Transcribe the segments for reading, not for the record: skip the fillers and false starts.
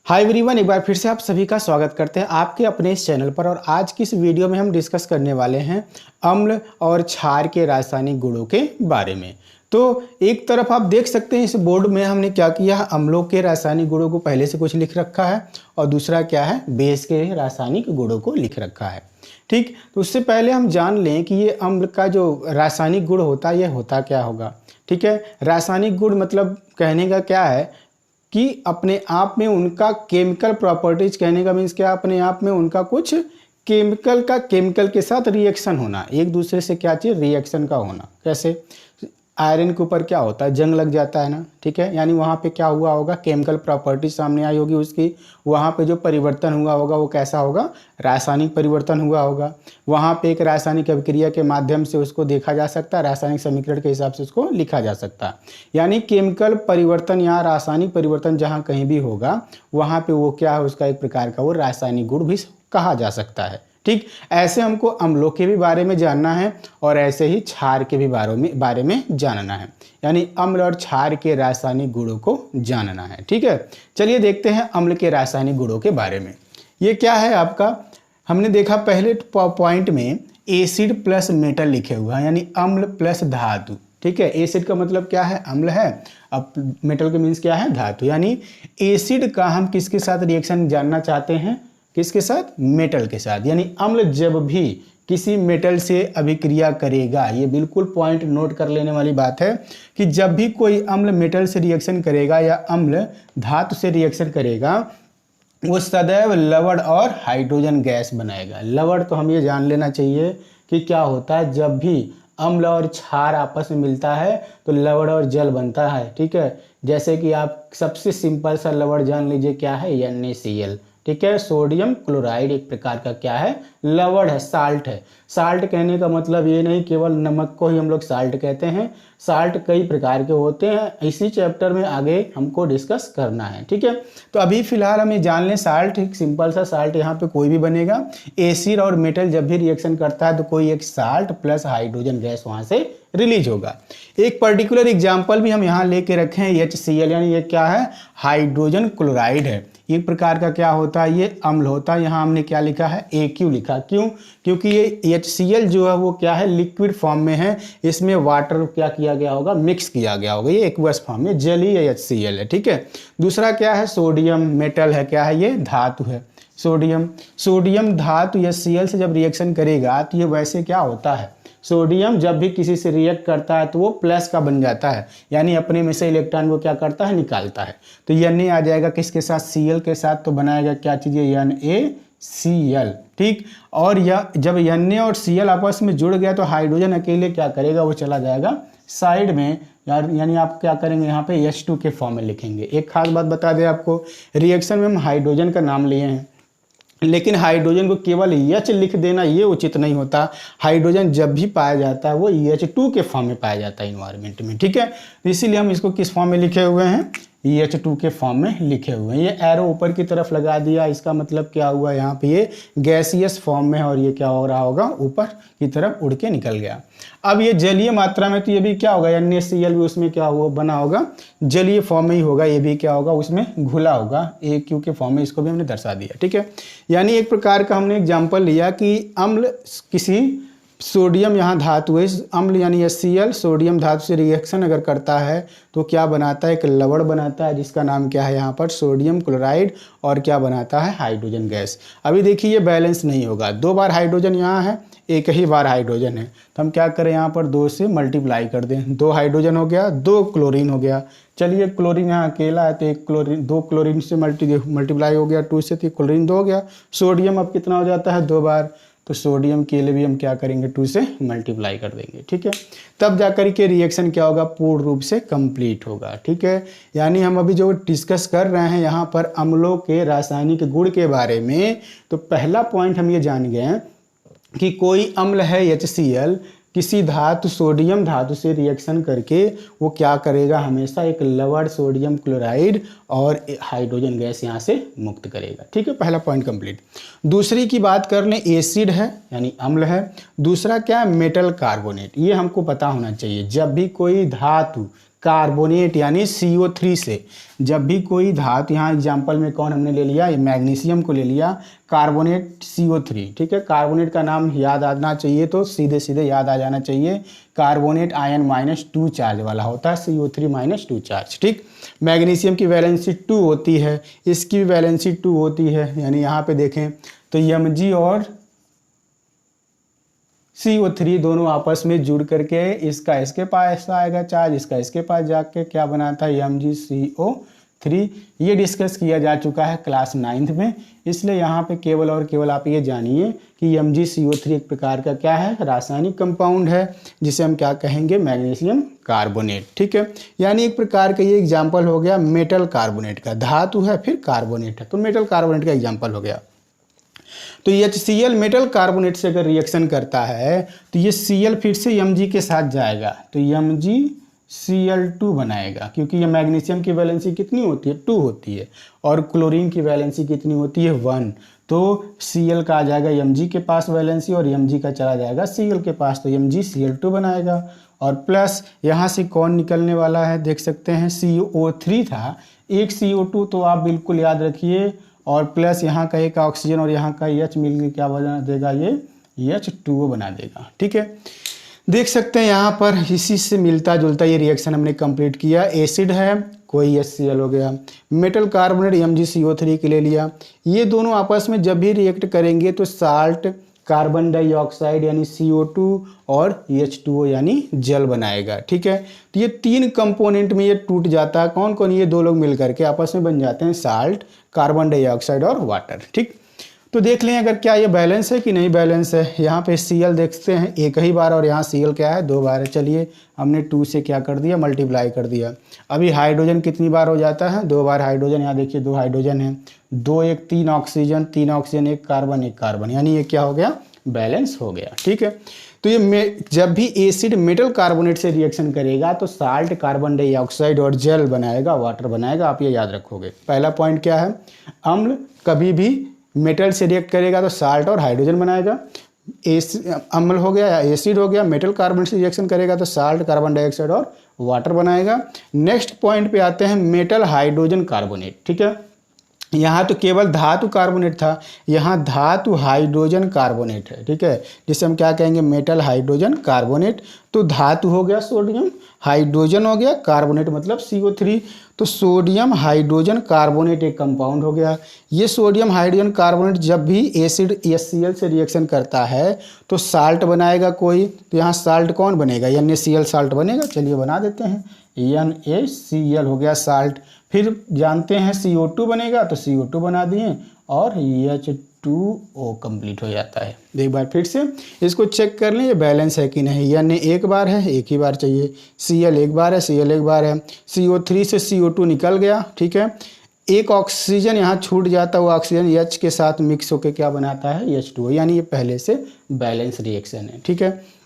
Hi everyone, एक बार फिर से आप सभी का स्वागत करते हैं आपके अपने इस चैनल पर। और आज की इस वीडियो में हम डिस्कस करने वाले हैं अम्ल और क्षार के रासायनिक गुणों के बारे में। तो एक तरफ आप देख सकते हैं इस बोर्ड में हमने क्या किया है, अम्लों के रासायनिक गुणों को पहले से कुछ लिख रखा है और दूसरा क्या है, बेस के रासायनिक गुणों को लिख रखा है। ठीक, तो उससे पहले हम जान लें कि ये अम्ल का जो रासायनिक गुण होता है ये होता क्या होगा। ठीक है, रासायनिक गुण मतलब कहने का क्या है कि अपने आप में उनका केमिकल प्रॉपर्टीज, कहने का मीन्स क्या, अपने आप में उनका कुछ केमिकल के साथ रिएक्शन होना, एक दूसरे से क्या चीज़, रिएक्शन का होना। कैसे, आयरन के ऊपर क्या होता है, जंग लग जाता है ना। ठीक है, यानी वहाँ पे क्या हुआ होगा, केमिकल प्रॉपर्टी सामने आई होगी उसकी, वहाँ पे जो परिवर्तन हुआ होगा वो कैसा होगा, रासायनिक परिवर्तन हुआ होगा। वहाँ पे एक रासायनिक अभिक्रिया के माध्यम से उसको देखा जा सकता है, रासायनिक समीकरण के हिसाब से उसको लिखा जा सकता है। यानी केमिकल परिवर्तन या रासायनिक परिवर्तन जहाँ कहीं भी होगा वहाँ पे वो क्या है, उसका एक प्रकार का वो रासायनिक गुण भी कहा जा सकता है। ठीक, ऐसे हमको अम्लों के भी बारे में जानना है और ऐसे ही क्षार के भी बारे में जानना है, यानी अम्ल और क्षार के रासायनिक गुणों को जानना है। ठीक है, चलिए देखते हैं अम्ल के रासायनिक गुणों के बारे में। ये क्या है आपका, हमने देखा पहले पॉइंट में एसिड प्लस मेटल लिखे हुआ है, यानी अम्ल प्लस धातु। ठीक है, एसिड का मतलब क्या है, अम्ल है, अब मेटल का मीन्स क्या है, धातु। यानी एसिड का हम किसके साथ रिएक्शन जानना चाहते हैं, किसके साथ, मेटल के साथ। यानी अम्ल जब भी किसी मेटल से अभिक्रिया करेगा, ये बिल्कुल पॉइंट नोट कर लेने वाली बात है कि जब भी कोई अम्ल मेटल से रिएक्शन करेगा या अम्ल धातु से रिएक्शन करेगा, वो सदैव लवण और हाइड्रोजन गैस बनाएगा। लवण तो हम ये जान लेना चाहिए कि क्या होता है, जब भी अम्ल और क्षार आपस में मिलता है तो लवण और जल बनता है। ठीक है, जैसे कि आप सबसे सिंपल सा लवण जान लीजिए, क्या है, NaCl। ठीक है, सोडियम क्लोराइड एक प्रकार का क्या है, लवण है, साल्ट है। साल्ट कहने का मतलब ये नहीं केवल नमक को ही हम लोग साल्ट कहते हैं, साल्ट कई प्रकार के होते हैं, इसी चैप्टर में आगे हमको डिस्कस करना है। ठीक है, तो अभी फिलहाल हम ये जान लें, साल्ट एक सिंपल सा साल्ट यहाँ पे कोई भी बनेगा। एसिड और मेटल जब भी रिएक्शन करता है तो कोई एक साल्ट प्लस हाइड्रोजन गैस वहाँ से रिलीज होगा। एक पर्टिकुलर एग्जाम्पल भी हम यहाँ लेके रखे हैं, HCl, यानी ये क्या है, हाइड्रोजन क्लोराइड है। एक प्रकार का क्या होता है, ये अम्ल होता है। यहाँ हमने क्या लिखा है, AQ लिखा, क्यों, क्योंकि ये HCl जो है वो क्या है, लिक्विड फॉर्म में है, इसमें वाटर क्या किया गया होगा, मिक्स किया गया होगा, ये एक्वस फॉर्म में जलीय HCl है। ठीक है, दूसरा क्या है, सोडियम मेटल है, क्या है, ये धातु है। सोडियम धातु HCl से जब रिएक्शन करेगा तो ये वैसे क्या होता है, सोडियम जब भी किसी से रिएक्ट करता है तो वो प्लस का बन जाता है, यानी अपने में से इलेक्ट्रॉन को क्या करता है, निकालता है। तो Na आ जाएगा किसके साथ, Cl के साथ, तो बनाएगा क्या चीज़, NaCl। ठीक, और यह जब Na और Cl आपस में जुड़ गया तो हाइड्रोजन अकेले क्या करेगा, वो चला जाएगा साइड में, यानी आप क्या करेंगे, यहाँ पे H2 के फॉर्म में लिखेंगे। एक खास बात बता दें आपको, रिएक्शन में हम हाइड्रोजन का नाम लिए हैं, लेकिन हाइड्रोजन को केवल H लिख देना ये उचित नहीं होता। हाइड्रोजन जब भी पाया जाता है वो H2 के फॉर्म में पाया जाता है इन्वायरमेंट में। ठीक है, तो इसीलिए हम इसको किस फॉर्म में लिखे हुए हैं, H2 के फॉर्म में लिखे हुए हैं। ये एरो ऊपर की तरफ लगा दिया, इसका मतलब क्या हुआ, यहाँ पे ये गैसियस फॉर्म में है और ये क्या हो रहा होगा, ऊपर की तरफ उड़ के निकल गया। अब ये जलीय मात्रा में तो ये भी क्या होगा, NaCl भी उसमें क्या हुआ, बना होगा, जलीय फॉर्म में ही होगा, ये भी क्या होगा, उसमें घुला होगा, AQ के फॉर्म में, इसको भी हमने दर्शा दिया। ठीक है, यानी एक प्रकार का हमने एग्जाम्पल लिया कि अम्ल किसी सोडियम, यहाँ धातु है, अम्ल यानी HCl सोडियम धातु से रिएक्शन अगर करता है तो क्या बनाता है, एक लवण बनाता है जिसका नाम क्या है, यहाँ पर सोडियम क्लोराइड, और क्या बनाता है, हाइड्रोजन गैस। अभी देखिए ये बैलेंस नहीं होगा, 2 बार हाइड्रोजन यहाँ है, एक ही बार हाइड्रोजन है, तो हम क्या करें, यहाँ पर 2 से मल्टीप्लाई कर दें, 2 हाइड्रोजन हो गया, 2 क्लोरीन हो गया। चलिए क्लोरीन यहाँ अकेला है तो एक क्लोरीन, 2 क्लोरीन से मल्टीप्लाई हो गया 2 से, तो क्लोरीन 2 हो गया। सोडियम अब कितना हो जाता है, 2 बार, तो सोडियम के लिए भी हम क्या करेंगे, 2 से मल्टीप्लाई कर देंगे। ठीक है, तब जाकर के रिएक्शन क्या होगा, पूर्ण रूप से कंप्लीट होगा। ठीक है, यानी हम अभी जो डिस्कस कर रहे हैं यहाँ पर अम्लों के रासायनिक गुण के बारे में, तो पहला पॉइंट हम ये जान गए कि कोई अम्ल है HCl, किसी धातु सोडियम धातु से रिएक्शन करके वो क्या करेगा, हमेशा एक लवण सोडियम क्लोराइड और हाइड्रोजन गैस यहाँ से मुक्त करेगा। ठीक है, पहला पॉइंट कंप्लीट। दूसरी की बात कर लें, एसिड है यानी अम्ल है, दूसरा क्या है, मेटल कार्बोनेट। ये हमको पता होना चाहिए, जब भी कोई धातु कार्बोनेट यानी CO3 से। जब भी कोई धातु, यहाँ एग्जाम्पल में कौन हमने ले लिया, मैग्नीशियम को ले लिया, कार्बोनेट CO3, ठीक है। कार्बोनेट का नाम याद आना चाहिए तो सीधे सीधे याद आ जाना चाहिए, कार्बोनेट आयन -2 चार्ज वाला होता है, CO3 -2 चार्ज, ठीक। मैग्नीशियम की वैलेंसी 2 होती है, इसकी भी वैलेंसी 2 होती है, यानी यहाँ पे देखें तो Mg और CO3 दोनों आपस में जुड़ करके इसका इसके पास आएगा चार्ज, इसका इसके पास जाके क्या बनाता है, MgCO3। ये डिस्कस किया जा चुका है क्लास 9th में, इसलिए यहाँ पे केवल और केवल आप ये जानिए कि MgCO3 एक प्रकार का क्या है, रासायनिक कंपाउंड है, जिसे हम क्या कहेंगे, मैग्नीशियम कार्बोनेट, ठीक है। यानी एक प्रकार का ये एग्जाम्पल हो गया मेटल कार्बोनेट का, धातु है फिर कार्बोनेट है, तो मेटल कार्बोनेट का एग्जाम्पल हो गया। तो HCl मेटल कार्बोनेट से अगर रिएक्शन करता है तो ये Cl फिर से Mg के साथ जाएगा, तो MgCl2 बनाएगा, क्योंकि ये मैग्नीशियम की वैलेंसी कितनी होती है, 2 होती है, और क्लोरीन की वैलेंसी कितनी होती है, 1। तो Cl का आ जाएगा Mg के पास वैलेंसी और Mg का चला जाएगा Cl के पास, तो MgCl2 बनाएगा। और प्लस यहाँ से कौन निकलने वाला है, देख सकते हैं CO3 था, एक CO2 तो आप बिल्कुल याद रखिए, और प्लस यहाँ का एक ऑक्सीजन और यहाँ का H मिलकर क्या बना देगा, ये H2O बना देगा, ठीक है। देख सकते हैं यहाँ पर इसी से मिलता जुलता ये रिएक्शन हमने कंप्लीट किया। एसिड है, कोई HCl हो गया, मेटल कार्बोनेट MgCO3 के ले लिया, ये दोनों आपस में जब भी रिएक्ट करेंगे तो साल्ट, कार्बन डाइऑक्साइड यानी CO2 और H2O यानी जल बनाएगा, ठीक है। तो ये 3 कंपोनेंट में ये टूट जाता है, कौन कौन, ये 2 लोग मिल करके आपस में बन जाते हैं साल्ट, कार्बन डाइऑक्साइड और वाटर, ठीक। तो देख लें अगर क्या ये बैलेंस है कि नहीं बैलेंस है। यहाँ पे Cl देखते हैं एक ही बार, और यहाँ Cl क्या है, 2 बार है। चलिए हमने 2 से क्या कर दिया, मल्टीप्लाई कर दिया। अभी हाइड्रोजन कितनी बार हो जाता है, 2 बार हाइड्रोजन, यहाँ देखिए 2 हाइड्रोजन है, 2 1 3 ऑक्सीजन, 3 ऑक्सीजन, 1 कार्बन 1 कार्बन, यानी ये क्या हो गया, बैलेंस हो गया, ठीक है। तो ये जब भी एसिड मेटल कार्बोनेट से रिएक्शन करेगा तो साल्ट, कार्बन डाइऑक्साइड और जल बनाएगा, वाटर बनाएगा, आप ये याद रखोगे। पहला पॉइंट क्या है, अम्ल कभी भी मेटल से रिएक्ट करेगा तो साल्ट और हाइड्रोजन बनाएगा, अम्ल हो गया या एसिड हो गया, मेटल कार्बोनेट से रिएक्शन करेगा तो साल्ट, कार्बन डाइऑक्साइड और वाटर बनाएगा। नेक्स्ट पॉइंट पे आते हैं मेटल हाइड्रोजन कार्बोनेट, ठीक है। यहाँ तो केवल धातु कार्बोनेट था, यहाँ धातु हाइड्रोजन कार्बोनेट है, ठीक है, जिसे हम क्या कहेंगे, मेटल हाइड्रोजन कार्बोनेट। तो धातु हो गया सोडियम, हाइड्रोजन हो गया, कार्बोनेट मतलब CO3, तो सोडियम हाइड्रोजन कार्बोनेट एक कंपाउंड हो गया। ये सोडियम हाइड्रोजन कार्बोनेट जब भी एसिड HCl से रिएक्शन करता है तो साल्ट बनाएगा कोई, तो यहाँ साल्ट कौन बनेगा, NaCl साल्ट बनेगा। चलिए बना देते हैं, NaCl हो गया साल्ट। फिर जानते हैं CO2 बनेगा, तो CO2 बना दिए और H2O कंप्लीट हो जाता है। एक बार फिर से इसको चेक कर लें ये बैलेंस है कि नहीं। Na एक बार है, एक ही बार चाहिए, Cl एक बार है, Cl एक बार है, CO3 से CO2 निकल गया, ठीक है। एक ऑक्सीजन यहाँ छूट जाता, वो ऑक्सीजन H के साथ मिक्स होकर क्या बनाता है, H2O, यानी ये पहले से बैलेंस रिएक्शन है, ठीक है।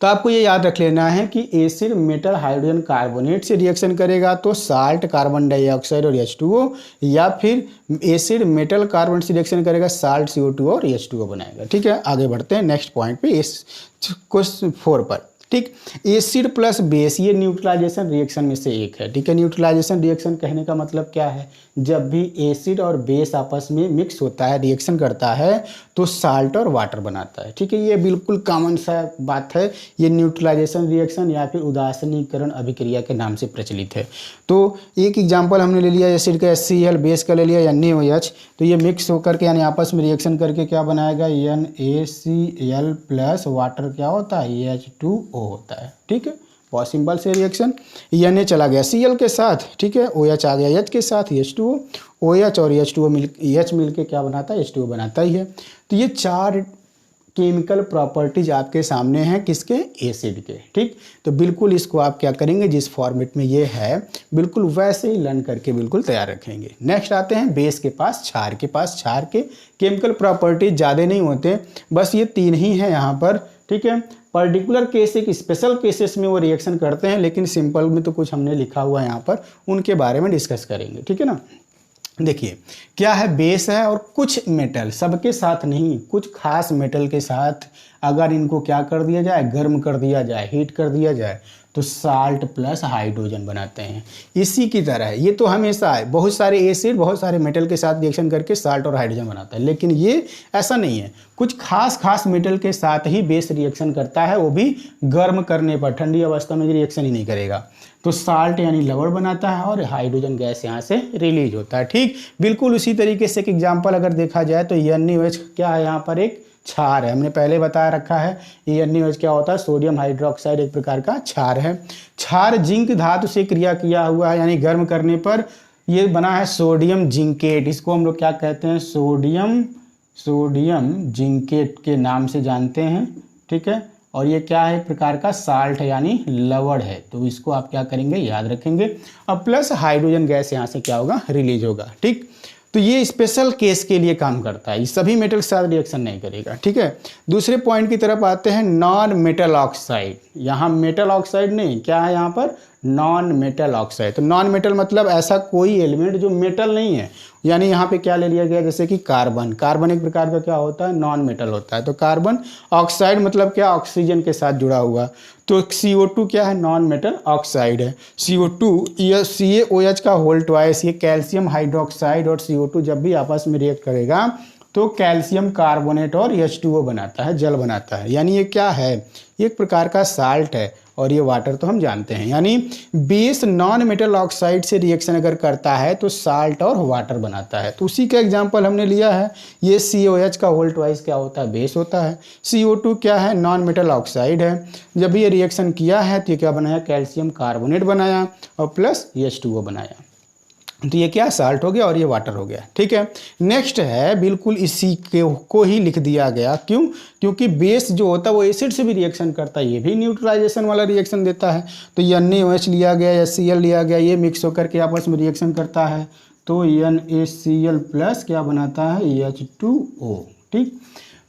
तो आपको ये याद रख लेना है कि एसिड मेटल हाइड्रोजन कार्बोनेट से रिएक्शन करेगा तो साल्ट, कार्बन डाइऑक्साइड और H2O, या फिर एसिड मेटल कार्बोनेट से रिएक्शन करेगा साल्ट, CO2 और H2O बनाएगा, ठीक है। आगे बढ़ते हैं नेक्स्ट पॉइंट पे, इस क्वेश्चन 4 पर, ठीक। एसिड प्लस बेस ये न्यूट्रलाइजेशन रिएक्शन में से एक है, ठीक है। न्यूट्रलाइजेशन रिएक्शन कहने का मतलब क्या है, जब भी एसिड और बेस आपस में मिक्स होता है, रिएक्शन करता है, तो साल्ट और वाटर बनाता है, ठीक है। ये बिल्कुल कॉमन सा बात है, ये न्यूट्रलाइजेशन रिएक्शन या फिर उदासीनीकरण अभिक्रिया के नाम से प्रचलित है। तो एक एग्जाम्पल हमने ले लिया एसिड का HCl, बेस का ले लिया NaOH, तो ये मिक्स होकर के यानी आपस में रिएक्शन करके क्या बनाएगा, NaCl प्लस वाटर क्या होता है, H2O होता है, ठीक है। बहुत सिंपल से रिएक्शन, Na चला गया Cl के साथ, ठीक है, OH आ गया H के साथ, H2O, OH और H2O H मिल के क्या बनाता है, H2O बनाता ही है। तो ये 4 केमिकल प्रॉपर्टीज आपके सामने हैं, किसके, एसिड के, ठीक। तो बिल्कुल इसको आप क्या करेंगे, जिस फॉर्मेट में ये है बिल्कुल वैसे ही लर्न करके बिल्कुल तैयार रखेंगे। नेक्स्ट आते हैं बेस के पास, क्षार के पास। क्षार के केमिकल प्रॉपर्टीज ज़्यादा नहीं होते, बस ये 3 ही हैं यहाँ पर, ठीक है। पर्टिकुलर केस, एक स्पेशल केसेस में वो रिएक्शन करते हैं, लेकिन सिंपल में तो कुछ हमने लिखा हुआ है यहाँ पर, उनके बारे में डिस्कस करेंगे, ठीक है ना। देखिए क्या है, बेस है और कुछ मेटल, सबके साथ नहीं, कुछ खास मेटल के साथ अगर इनको क्या कर दिया जाए, गर्म कर दिया जाए, हीट कर दिया जाए, तो साल्ट प्लस हाइड्रोजन बनाते हैं। इसी की तरह है, ये तो हमेशा है, बहुत सारे एसिड बहुत सारे मेटल के साथ रिएक्शन करके साल्ट और हाइड्रोजन बनाता है, लेकिन ये ऐसा नहीं है, कुछ खास मेटल के साथ ही बेस रिएक्शन करता है, वो भी गर्म करने पर, ठंडी अवस्था में रिएक्शन ही नहीं करेगा। तो साल्ट यानी लवण बनाता है और हाइड्रोजन गैस यहाँ से रिलीज होता है। ठीक बिल्कुल उसी तरीके से एक एग्जाम्पल अगर देखा जाए तो NaOH क्या है, यहाँ पर एक क्षार है, हमने पहले बता रखा है। ये NaOH क्या होता है, सोडियम हाइड्रोक्साइड एक प्रकार का क्षार है। क्षार जिंक धातु से क्रिया किया हुआ है, यानी गर्म करने पर ये बना है सोडियम जिंकेट। इसको हम लोग क्या कहते हैं, सोडियम जिंकेट के नाम से जानते हैं। ठीक है, और ये क्या है, एक प्रकार का साल्ट है यानी लवण है, तो इसको आप क्या करेंगे, याद रखेंगे। अब प्लस हाइड्रोजन गैस यहाँ से क्या होगा, रिलीज होगा। ठीक, तो ये स्पेशल केस के लिए काम करता है, ये सभी मेटल के साथ रिएक्शन नहीं करेगा। ठीक है, दूसरे पॉइंट की तरफ आते हैं, नॉन मेटल ऑक्साइड। यहाँ मेटल ऑक्साइड नहीं, क्या है यहाँ पर, नॉन मेटल ऑक्साइड। तो नॉन मेटल मतलब ऐसा कोई एलिमेंट जो मेटल नहीं है, यानी यहाँ पे क्या ले लिया गया, जैसे कि कार्बन एक प्रकार का क्या होता है, नॉन मेटल होता है। तो कार्बन ऑक्साइड मतलब क्या, ऑक्सीजन के साथ जुड़ा हुआ। तो CO2 क्या है, नॉन मेटल ऑक्साइड है। CO2 या CaOH का होल ट्वाइस, ये कैल्शियम हाइड्रोक्साइड और CO2 जब भी आपस में रिएक्ट करेगा तो कैल्शियम कार्बोनेट और H2O बनाता है, जल बनाता है। यानी ये क्या है, एक प्रकार का साल्ट है, और ये वाटर तो हम जानते हैं। यानी बेस नॉन मेटल ऑक्साइड से रिएक्शन अगर करता है तो साल्ट और वाटर बनाता है। तो उसी का एग्जांपल हमने लिया है, ये CaOH का होल ट्वाइस क्या होता है, बेस होता है। CO2 क्या है, नॉन मेटल ऑक्साइड है। जब ये रिएक्शन किया है तो ये क्या बनाया, कैल्शियम कार्बोनेट बनाया और प्लस H2O बनाया। तो ये क्या, साल्ट हो गया और ये वाटर हो गया। ठीक है, नेक्स्ट है, बिल्कुल इसी को ही लिख दिया गया। क्यों, क्योंकि बेस जो होता है वो एसिड से भी रिएक्शन करता है, ये भी न्यूट्रलाइजेशन वाला रिएक्शन देता है। तो NaOH लिया गया, HCl लिया गया, ये मिक्स होकर के आपस में रिएक्शन करता है, तो NaCl प्लस क्या बनाता है, H2O। ठीक,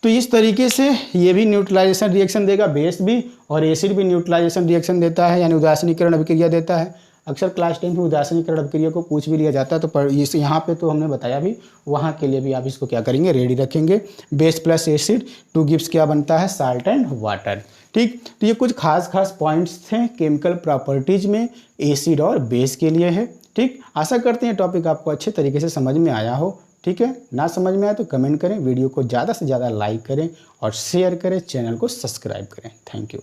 तो इस तरीके से ये भी न्यूट्रलाइजेशन रिएक्शन देगा, बेस भी, और एसिड भी न्यूट्रलाइजेशन रिएक्शन देता है, यानी उदासीनीकरण अभिक्रिया देता है। अक्सर क्लास 10 में उदासीनीकरण अभिक्रिया को पूछ भी लिया जाता है, तो इस यहाँ पे तो हमने बताया भी, वहाँ के लिए भी आप इसको क्या करेंगे, रेडी रखेंगे। बेस प्लस एसिड 2 गिव्स क्या बनता है, साल्ट एंड वाटर। ठीक, तो ये कुछ खास पॉइंट्स थे केमिकल प्रॉपर्टीज में एसिड और बेस के लिए है। ठीक, आशा करते हैं टॉपिक आपको अच्छे तरीके से समझ में आया हो। ठीक है, ना समझ में आए तो कमेंट करें, वीडियो को ज़्यादा से ज़्यादा लाइक करें और शेयर करें, चैनल को सब्सक्राइब करें। Thank you.